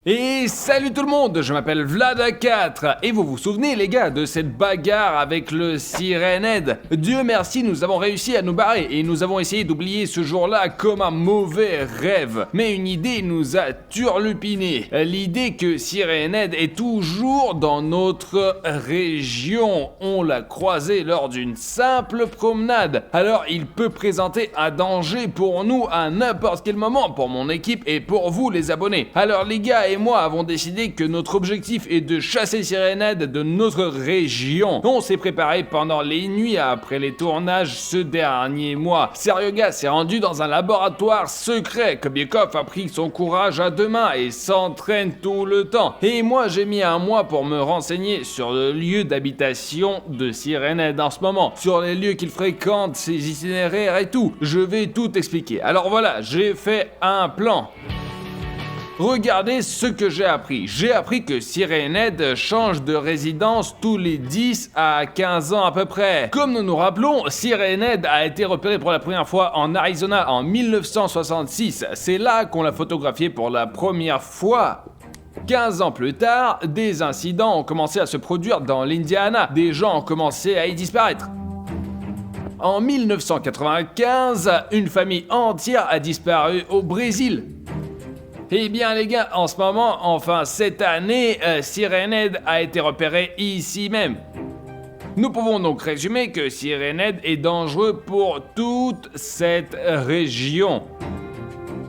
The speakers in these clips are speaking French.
Et salut tout le monde, je m'appelle Vlad4 et vous vous souvenez les gars de cette bagarre avec le Sirenhead? Dieu merci, nous avons réussi à nous barrer et nous avons essayé d'oublier ce jour-là comme un mauvais rêve. Mais une idée nous a turlupiné, l'idée que Sirenhead est toujours dans notre région. On l'a croisé lors d'une simple promenade, alors il peut présenter un danger pour nous à n'importe quel moment, pour mon équipe et pour vous les abonnés. Alors les gars et moi avons décidé que notre objectif est de chasser Sirenhead de notre région. On s'est préparé pendant les nuits après les tournages ce dernier mois. Seryoga s'est rendu dans un laboratoire secret. Kobiekov a pris son courage à deux mains et s'entraîne tout le temps. Et moi j'ai mis un mois pour me renseigner sur le lieu d'habitation de Sirenhead en ce moment, sur les lieux qu'il fréquente, ses itinéraires et tout. Je vais tout expliquer. Alors voilà, j'ai fait un plan. Regardez ce que j'ai appris. J'ai appris que Sirenhead change de résidence tous les 10 à 15 ans à peu près. Comme nous nous rappelons, Sirenhead a été repéré pour la première fois en Arizona en 1966. C'est là qu'on l'a photographié pour la première fois. 15 ans plus tard, des incidents ont commencé à se produire dans l'Indiana. Des gens ont commencé à y disparaître. En 1995, une famille entière a disparu au Brésil. Eh bien les gars, en ce moment, enfin cette année, Sirenhead a été repéré ici même. Nous pouvons donc résumer que Sirenhead est dangereux pour toute cette région.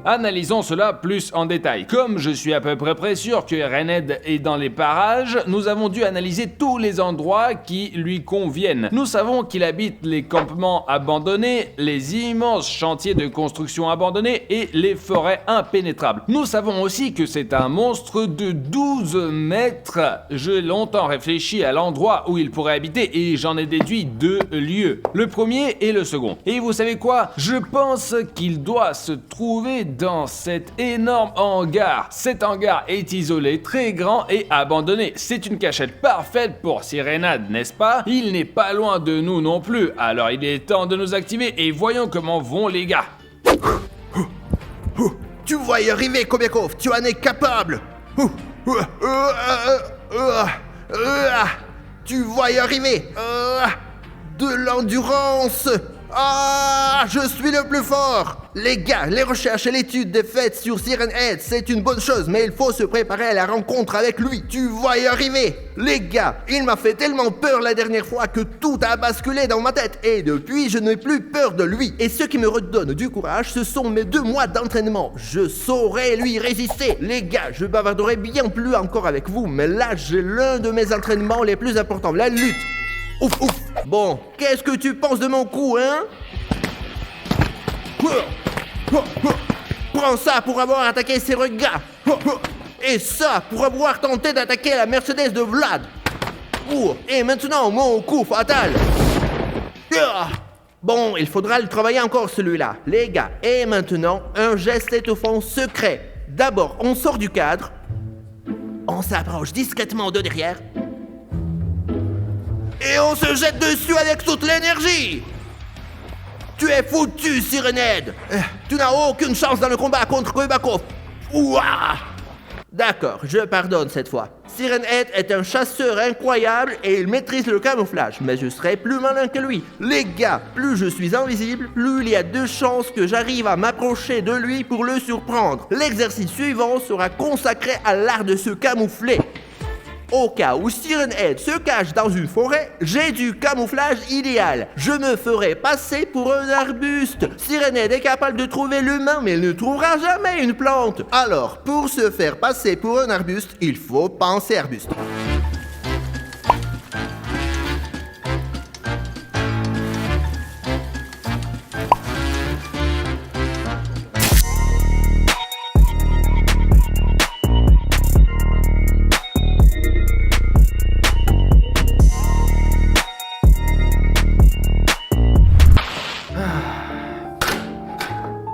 Analysons cela plus en détail. Comme je suis à peu près sûr que Sirenhead est dans les parages, nous avons dû analyser tous les endroits qui lui conviennent. Nous savons qu'il habite les campements abandonnés, les immenses chantiers de construction abandonnés et les forêts impénétrables. Nous savons aussi que c'est un monstre de 12 mètres. J'ai longtemps réfléchi à l'endroit où il pourrait habiter et j'en ai déduit deux lieux. Le premier et le second. Et vous savez quoi? Je pense qu'il doit se trouver dans cet énorme hangar. Cet hangar est isolé, très grand et abandonné. C'est une cachette parfaite pour Sirenhead, n'est-ce pas? Il n'est pas loin de nous non plus, alors il est temps de nous activer et voyons comment vont les gars. Tu vas y arriver, Kobiekov, tu en es capable. Tu vas y arriver. De l'endurance. Je suis le plus fort. Les gars, les recherches et l'étude des faits sur Sirenhead, c'est une bonne chose, mais il faut se préparer à la rencontre avec lui. Tu vas y arriver. Les gars, il m'a fait tellement peur la dernière fois que tout a basculé dans ma tête. Et depuis, je n'ai plus peur de lui. Et ce qui me redonne du courage, ce sont mes 2 mois d'entraînement. Je saurai lui résister. Les gars, je bavarderai bien plus encore avec vous, mais là, j'ai l'un de mes entraînements les plus importants, la lutte. Ouf. Bon, qu'est-ce que tu penses de mon coup, hein? Prends ça pour avoir attaqué ces regards. Et ça pour avoir tenté d'attaquer la Mercedes de Vlad. Et maintenant, mon coup fatal. Bon, il faudra le travailler encore celui-là, les gars. Et maintenant, un geste étouffant secret. D'abord, on sort du cadre. On s'approche discrètement de derrière. Et on se jette dessus avec toute l'énergie. Tu es foutu, Sirenhead. Tu n'as aucune chance dans le combat contre Kobiekov. D'accord, je pardonne cette fois. Sirenhead est un chasseur incroyable et il maîtrise le camouflage, mais je serai plus malin que lui. Les gars, plus je suis invisible, plus il y a de chances que j'arrive à m'approcher de lui pour le surprendre. L'exercice suivant sera consacré à l'art de se camoufler. Au cas où Sirenhead se cache dans une forêt, j'ai du camouflage idéal. Je me ferai passer pour un arbuste. Sirenhead est capable de trouver l'humain, mais il ne trouvera jamais une plante. Alors, pour se faire passer pour un arbuste, il faut penser arbuste.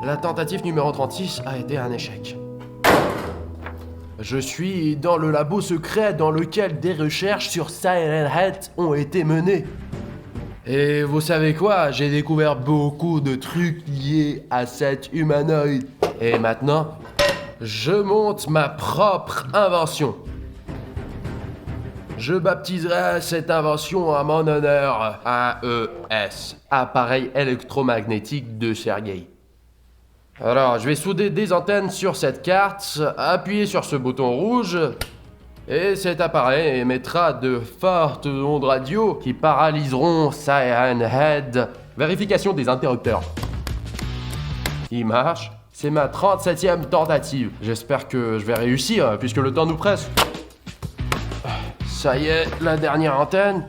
La tentative numéro 36 a été un échec. Je suis dans le labo secret dans lequel des recherches sur Sirenhead ont été menées. Et vous savez quoi? J'ai découvert beaucoup de trucs liés à cet humanoïde. Et maintenant, Je monte ma propre invention. Je baptiserai cette invention à mon honneur AES, appareil électromagnétique de Sergueï. Alors, je vais souder des antennes sur cette carte, appuyer sur ce bouton rouge, et cet appareil émettra de fortes ondes radio qui paralyseront Siren Head. Vérification des interrupteurs. Il marche. C'est ma 37e tentative. J'espère que je vais réussir, puisque le temps nous presse. Ça y est, la dernière antenne.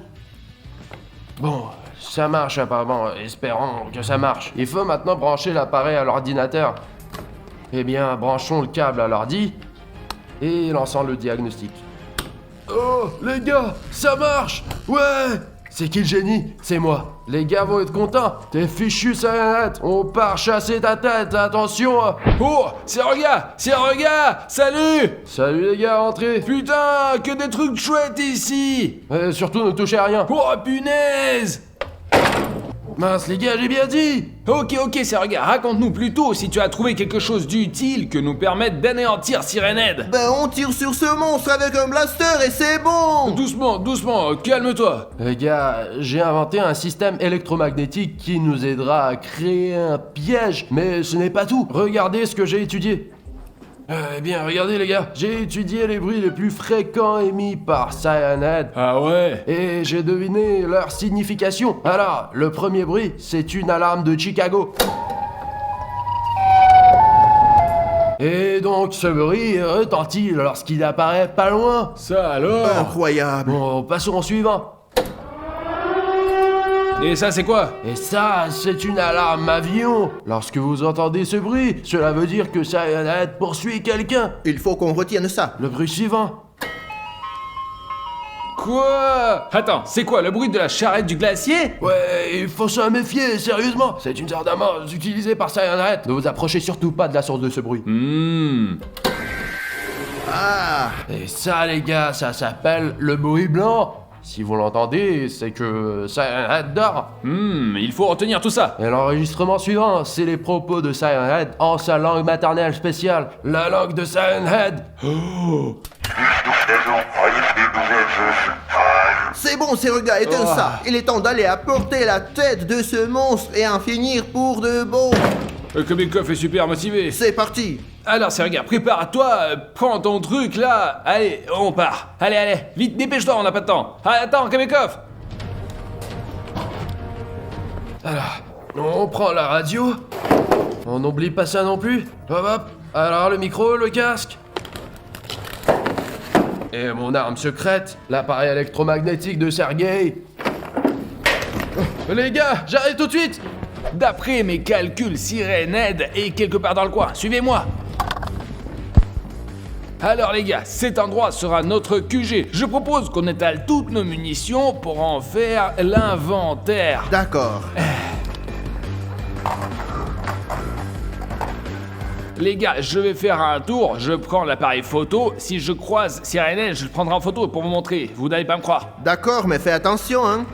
Bon, ça marche apparemment, espérons que ça marche. Il faut maintenant brancher l'appareil à l'ordinateur. Eh bien, branchons le câble à l'ordi et lançons le diagnostic. Oh, les gars, ça marche! Ouais! C'est qui le génie? C'est moi. Les gars vont être contents. T'es fichu, Siren, on part chasser ta tête, attention! Oh, c'est Rega! Salut! Salut les gars, entrez! Putain, que des trucs chouettes ici! Surtout ne touchez à rien. Oh, punaise! Mince les gars, j'ai bien dit! Ok, c'est Rega, raconte-nous plutôt si tu as trouvé quelque chose d'utile que nous permette d'anéantir Siren Head. Ben on tire sur ce monstre avec un blaster et c'est bon. Doucement, calme-toi. Les gars, j'ai inventé un système électromagnétique qui nous aidera à créer un piège, mais ce n'est pas tout. Regardez ce que j'ai étudié. Eh bien, regardez les gars, j'ai étudié les bruits les plus fréquents émis par Siren Head. Ah ouais? Et j'ai deviné leur signification. Alors, le premier bruit, c'est une alarme de Chicago. Et donc, ce bruit retentit lorsqu'il apparaît pas loin. Ça alors? Incroyable. Bon, passons au suivant. Et ça c'est quoi? Et ça, c'est une alarme avion. Lorsque vous entendez ce bruit, cela veut dire que Siren Head poursuit quelqu'un. Il faut qu'on retienne ça. Le bruit suivant. Quoi? Attends, c'est quoi, le bruit de la charrette du glacier? Ouais, il faut s'en méfier, sérieusement. C'est une sorte d'amorce utilisée par Siren Head. Ne vous approchez surtout pas de la source de ce bruit. Ah. Et ça, les gars, ça s'appelle le bruit blanc. Si vous l'entendez, c'est que Siren Head dort. Il faut retenir tout ça. Et l'enregistrement suivant, c'est les propos de Siren Head en sa langue maternelle spéciale, la langue de Siren Head. Oh. C'est bon, c'est Rega, éteins ça. Il est temps d'aller apporter la tête de ce monstre et en finir pour de bon. Komikov est super motivé. C'est parti. Alors Serga, prépare-toi, prends ton truc là. Allez, on part. Allez, vite, dépêche-toi, on n'a pas de temps. Ah, attends, Komikov. Alors, on prend la radio. On n'oublie pas ça non plus. Hop. Alors le micro, le casque. Et mon arme secrète, l'appareil électromagnétique de Sergueï. Les gars, j'arrive tout de suite. D'après mes calculs, Siren Head est quelque part dans le coin. Suivez-moi. Alors les gars, cet endroit sera notre QG. Je propose qu'on étale toutes nos munitions pour en faire l'inventaire. D'accord. Les gars, je vais faire un tour, je prends l'appareil photo. Si je croise Siren Head, je le prendrai en photo pour vous montrer. Vous n'allez pas me croire. D'accord, mais fais attention, hein.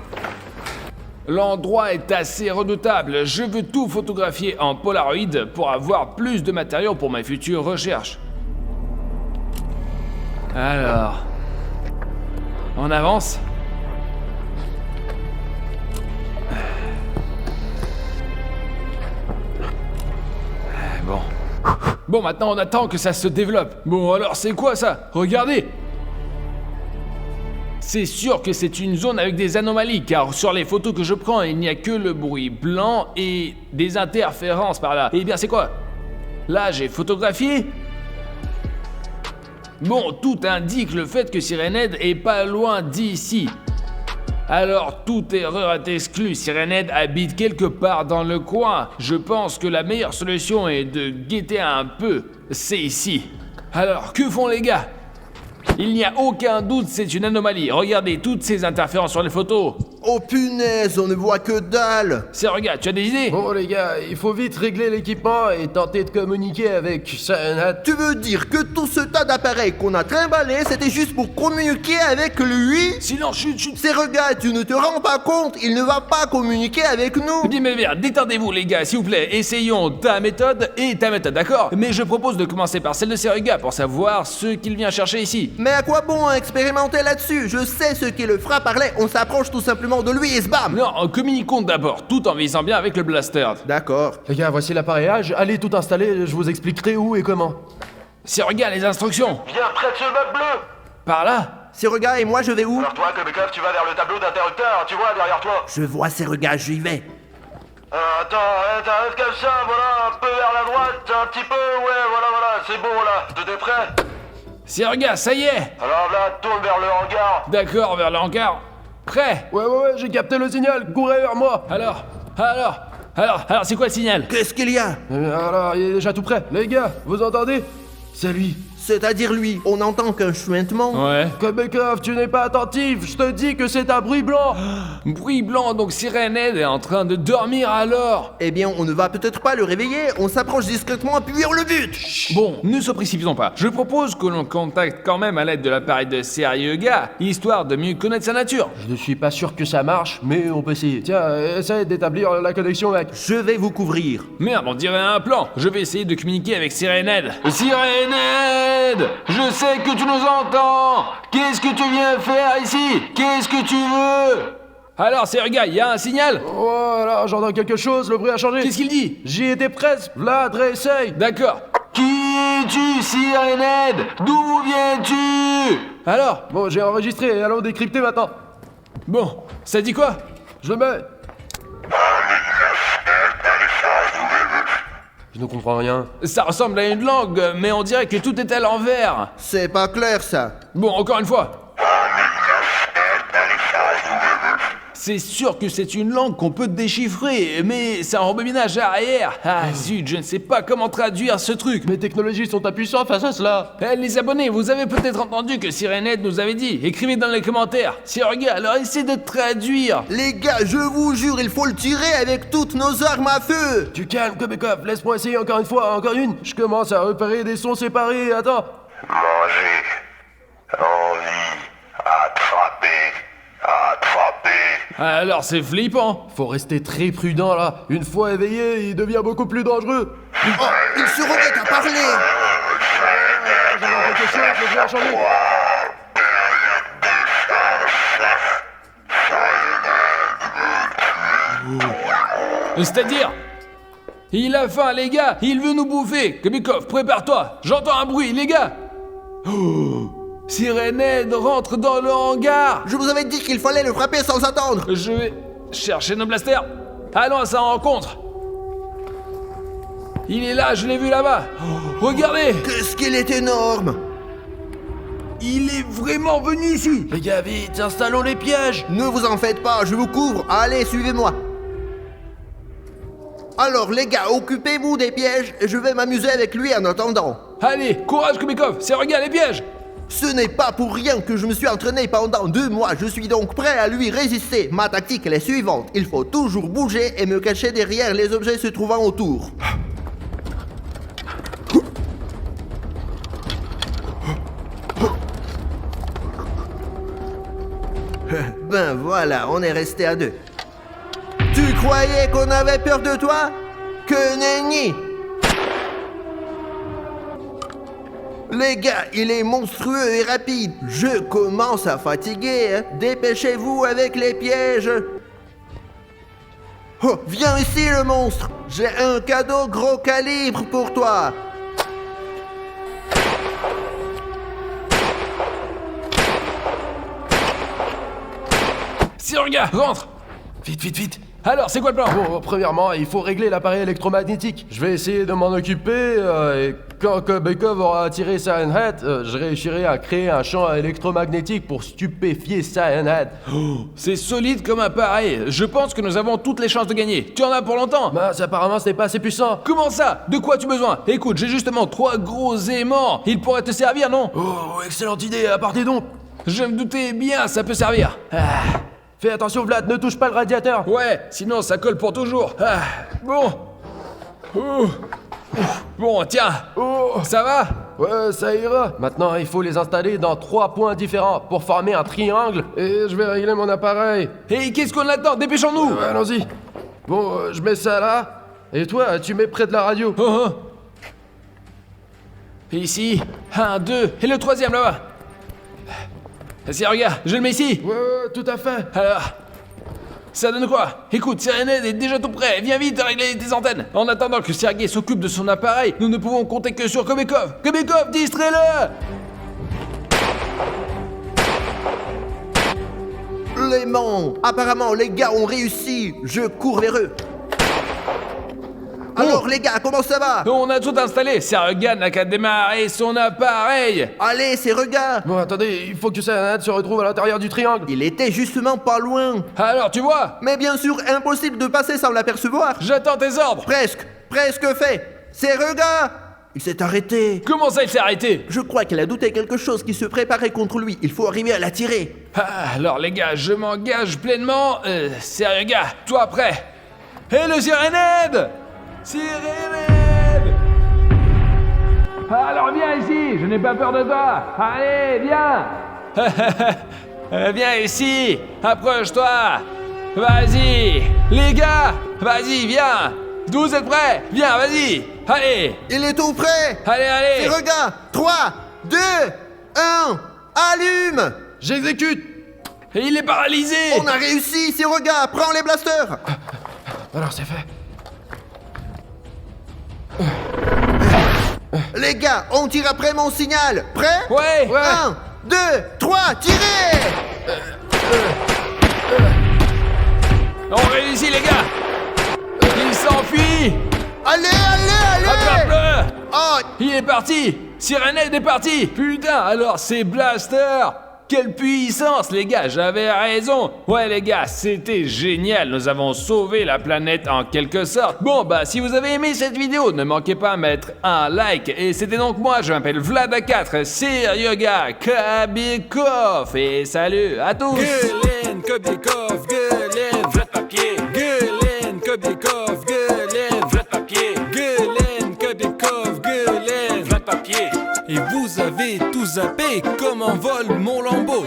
L'endroit est assez redoutable. Je veux tout photographier en Polaroid pour avoir plus de matériaux pour mes futures recherches. Alors, on avance. Bon, maintenant on attend que ça se développe. Bon, alors c'est quoi ça? Regardez! C'est sûr que c'est une zone avec des anomalies, car sur les photos que je prends, il n'y a que le bruit blanc et des interférences par là. Eh bien, c'est quoi? Là, j'ai photographié. Bon, tout indique le fait que Siren Head est pas loin d'ici. Alors, toute erreur est exclue. Siren Head habite quelque part dans le coin. Je pense que la meilleure solution est de guetter un peu. C'est ici. Alors, que font les gars? Il n'y a aucun doute, c'est une anomalie. Regardez toutes ces interférences sur les photos. Oh punaise, on ne voit que dalle. Serega, tu as des idées? Bon les gars, il faut vite régler l'équipement et tenter de communiquer avec Siren Head. Tu veux dire que tout ce tas d'appareils qu'on a trimballés, c'était juste pour communiquer avec lui? Silence, chut. Serega, tu ne te rends pas compte, il ne va pas communiquer avec nous. Bien, mais bien, détendez-vous les gars, s'il vous plaît. Essayons ta méthode et ta méthode, d'accord? Mais je propose de commencer par celle de Serega pour savoir ce qu'il vient chercher ici. Mais à quoi bon expérimenter là-dessus? Je sais ce qui le fera parler, on s'approche tout simplement de lui et bam. Non, communiquons d'abord, tout en visant bien avec le blaster. D'accord. Les gars, voici l'appareillage, allez tout installer, je vous expliquerai où et comment. Serega, les instructions. Viens près de ce meuble bleu. Par là? Serega et moi je vais où? Alors toi, Kobekov, tu vas vers le tableau d'interrupteur, tu vois, derrière toi. Je vois Serega, j'y vais. Attends, t'arrêtes comme ça, voilà, un peu vers la droite, un petit peu, ouais, voilà, c'est bon là, tout est prêt. Serega, ça y est. Alors là, tourne vers le hangar. D'accord, vers le hangar. Prêt? Ouais, j'ai capté le signal, courez vers moi. Alors, c'est quoi le signal? Qu'est-ce qu'il y a? Alors, il est déjà tout prêt. Les gars, vous entendez? C'est lui. C'est-à-dire lui, on n'entend qu'un chuintement. Ouais. Kobekov, tu n'es pas attentif, je te dis que c'est un bruit blanc. Bruit blanc, donc Siren Head est en train de dormir alors. Eh bien, on ne va peut-être pas le réveiller, on s'approche discrètement puis on le bute. Bon, ne se précipitons pas. Je propose que l'on contacte quand même à l'aide de l'appareil de Serega, histoire de mieux connaître sa nature. Je ne suis pas sûr que ça marche, mais on peut essayer. Tiens, essaye d'établir la connexion, mec. Je vais vous couvrir. Merde, on dirait un plan. Je vais essayer de communiquer avec Siren Head. Siren Head! Je sais que tu nous entends! Qu'est-ce que tu viens faire ici? Qu'est-ce que tu veux? Alors, Serega, il y a un signal? Voilà, j'entends quelque chose, le bruit a changé. Qu'est-ce qu'il dit? J'y étais presque, Vlad, réessaye. D'accord. Qui es-tu, Siren Head? D'où viens-tu? Alors? Bon, j'ai enregistré, allons décrypter maintenant. Bon, ça dit quoi? Je le mets. Je ne comprends rien. Ça ressemble à une langue, mais on dirait que tout est à l'envers. C'est pas clair ça. Bon, encore une fois. C'est sûr que c'est une langue qu'on peut déchiffrer, mais c'est un rembobinage arrière. Ah zut, je ne sais pas comment traduire ce truc. Mes technologies sont impuissantes face à cela. Eh, les abonnés, vous avez peut-être entendu que Siren Head nous avait dit. Écrivez dans les commentaires. Serega, alors essayez de traduire. Les gars, je vous jure, il faut le tirer avec toutes nos armes à feu. Tu calmes, Kobekov, laisse-moi essayer encore une fois, encore une. Je commence à repérer des sons séparés, attends. Manger, envie, attraper. Alors c'est flippant. Faut rester très prudent là. Une fois éveillé, il devient beaucoup plus dangereux. Oh, il se remet à parler. J'entends quelque chose, le bruit a changé. C'est-à-dire, il a faim, les gars. Il veut nous bouffer. Kobekov, prépare-toi. J'entends un bruit, les gars. Oh, Siren Head rentre dans le hangar. Je vous avais dit qu'il fallait le frapper sans attendre. Je vais chercher nos blasters. Allons à sa rencontre. Il est là, je l'ai vu là-bas. Oh, regardez. Qu'est-ce qu'il est énorme. Il est vraiment venu ici. Les gars, vite, installons les pièges. Ne vous en faites pas, je vous couvre. Allez, suivez-moi. Alors les gars, occupez-vous des pièges et je vais m'amuser avec lui en attendant. Allez, courage Kobekov, c'est regarde les pièges. Ce n'est pas pour rien que je me suis entraîné pendant 2 mois, je suis donc prêt à lui résister. Ma tactique est la suivante, il faut toujours bouger et me cacher derrière les objets se trouvant autour. Ben voilà, on est resté à 2. Tu croyais qu'on avait peur de toi? Que nenni! Les gars, il est monstrueux et rapide. Je commence à fatiguer, hein. Dépêchez-vous avec les pièges. Oh, viens ici le monstre. J'ai un cadeau gros calibre pour toi. Serega, rentre. Vite, vite, vite. Alors, c'est quoi le plan? Bon, premièrement, il faut régler l'appareil électromagnétique. Je vais essayer de m'en occuper, et quand Kobekov aura attiré Siren Head, je réussirai à créer un champ électromagnétique pour stupéfier Siren Head. C'est solide comme appareil. Je pense que nous avons toutes les chances de gagner. Tu en as pour longtemps? Mince, apparemment, ce n'est pas assez puissant. Comment ça? De quoi as-tu besoin? Écoute, j'ai justement 3 gros aimants. Ils pourraient te servir, non? Oh, excellente idée, apportez donc. Je me doutais bien, ça peut servir. Fais attention Vlad, ne touche pas le radiateur. Ouais, sinon ça colle pour toujours. Ah, bon. Ouh. Bon, tiens. Oh. Ça va? Ouais, ça ira. Maintenant, il faut les installer dans 3 points différents pour former un triangle. Et je vais régler mon appareil. Et qu'est-ce qu'on attend? Dépêchons-nous. Allons-y. Bon, je mets ça là. Et toi, tu mets près de la radio. Oh, oh. Et ici, 1, 2, et le troisième là-bas. Vas-y, regarde, je le mets ici. Ouais, tout à fait. Alors, ça donne quoi? Écoute, Sirenhead est déjà tout prêt. Viens vite régler tes antennes. En attendant que Sergei s'occupe de son appareil, nous ne pouvons compter que sur Kobekov. Kobekov, distrais-le! Léman, apparemment les gars ont réussi. Je cours vers eux. Alors les gars, comment ça va? On a tout installé. Sergei n'a qu'à démarrer son appareil. Allez, c'est regarde. Bon, attendez, il faut que Sirenhead se retrouve à l'intérieur du triangle. Il était justement pas loin. Alors, tu vois? Mais bien sûr, impossible de passer sans l'apercevoir. J'attends tes ordres. Presque fait. C'est regarde. Il s'est arrêté. Comment ça, il s'est arrêté? Je crois qu'il a douté quelque chose qui se préparait contre lui. Il faut arriver à l'attirer. Ah, alors les gars, je m'engage pleinement. Sergei, toi prêt? Et le Sirenhead! Sirenhead! Alors viens ici, je n'ai pas peur de toi. Allez, viens. Viens ici, approche-toi. Vas-y, les gars, vas-y, viens. Vous êtes prêts? Viens, vas-y. Allez, Il est tout prêt. allez. Et regarde. 3, 2, 1, allume. J'exécute. Et il est paralysé. On a réussi, c'est regarde. Prends les blasters. Alors, c'est fait. Les gars, on tire après mon signal. Prêt? Ouais. 1, 2, 3, tirez. On réussit, les gars. Il s'enfuit. Allez. Attrape-le. Oh, Il est parti. Sirenhead est parti. Putain, alors c'est Blaster. Quelle puissance, les gars, j'avais raison. Ouais, les gars, c'était génial. Nous avons sauvé la planète en quelque sorte. Bon, bah, si vous avez aimé cette vidéo, ne manquez pas de mettre un like. Et c'était donc moi, je m'appelle Vlad4, Seryoga Kobekov. Et salut à tous. Gueulène, Kobekov, Gueulène, Vlad Papier. Gueulène, Kobekov, Gueulène, Vlad Papier. Gueulène, Kobekov, Gueulène, Vlad Papier. Et vous avez tout zappé comme un vol mon lambeau.